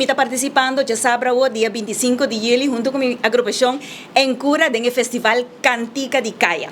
me está participando, ya sabrá, o día 25 de julio, junto con mi agrupación, en Cura, en el Festival Cantica de Caya.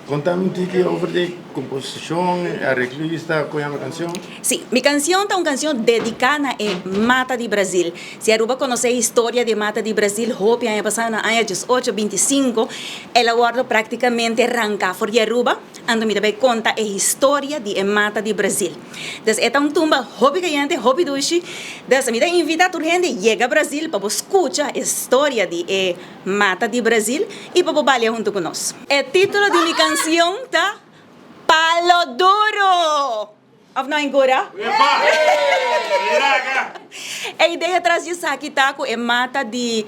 Contame un poquito sobre la composición, arreglista, ¿cuál es la canción? Sí, mi canción es una canción dedicada a Mata de Brasil. Si Aruba conoce a historia de Mata de Brasil, hope año pasado, en año 18, 25, el aguardo prácticamente arranca por Aruba, ando me debe contar la historia de Mata de Brasil. Entonces, esta es una tumba, hope caliente, hope dushi. Entonces, me invita a tu gente, llega a Brasil para escuchar la historia de Mata de Brasil y para bailar junto con nosotros. El título de mi canción está Palo Duro! Of não engura? A ideia atrás disso aqui tá com a mata de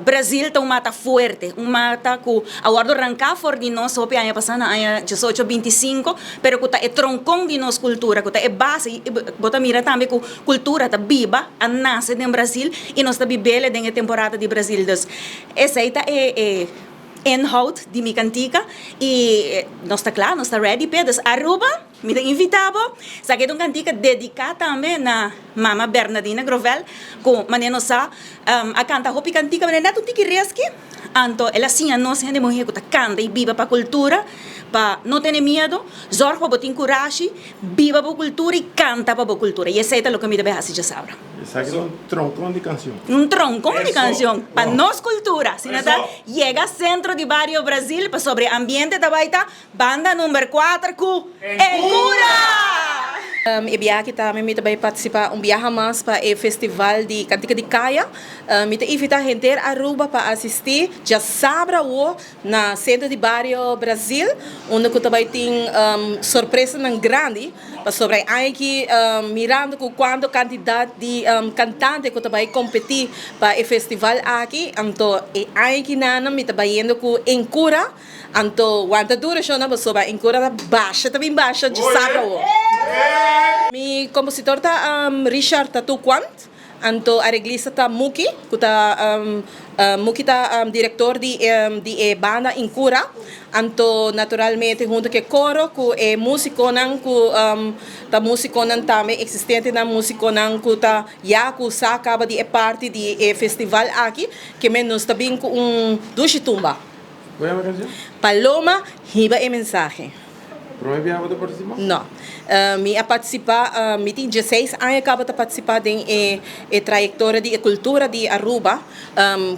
Brasil, tá uma mata forte, uma mata que agora arrancar fora de nós, só ano passado, ano 18, 25, pero que tá é troncão de nossa cultura, que tá é base, bota mira também que cultura tá viva, a nasce no Brasil e nós tá vivendo na temporada de Brasil, então essa aí tá inhoud de minha cantica e nós está claro, nós está ready para Aruba, me invitava, sabe que é uma cantica dedicada também na mama Bernardina Grovel, com maneira nossa a cantar hopi cantica, mas não é tudo que reski, então ela sim a nossa gente mulher que canta e viva para a cultura, para não ter medo, zorra para botar coragem, viva para a cultura e canta para a cultura e essa é o que me deve fazer já sabe. Essa aqui é um troncão de canção. Um troncão de canção para nossa cultura, se nada chega centro de barrio Brasil para sobre ambiente da baita banda número 4 com Encura. E viaje também me vai participar viaje mais para o festival de Cantica de Caya. Me invita a gente a Aruba para assistir já sabra o na centro de barrio Brasil, onde que também tem surpresa não grande para sobre aí mirando com quando quantidade de cantante que também competir para o festival aqui, então aí que nana me também indo com Encura. Anto, quanta duração na pessoa, Encura baixa, também baixa, de sabra o. Mi compositor ta Richard Tatuquant, anto arreglista ta Muki, que ta Muki ta diretor de banda Encura, anto naturalmente junto que coro, que músico nan ta músico nan também existente na músico nan que ta já que sa acaba de parte de festival aqui, que menos também com duchitumba. ¿Cuál es la canción? Paloma, hiba e mensaje. ¿Prohibía a participar? Não. Me a participar, me tem 16 anos acaba de participar da trajetória de cultura de Aruba,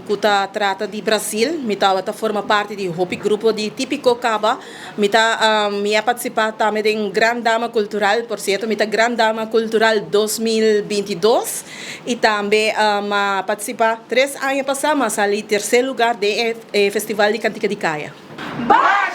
que trata de Brasil, me forma parte de um grupo de típico caba, me a participar também de Grande Dama Cultural, por certo, me Grande Dama Cultural 2022 e também a participar 3 anos passados, mas ali terceiro lugar do Festival de Cantica de Caya. Bye!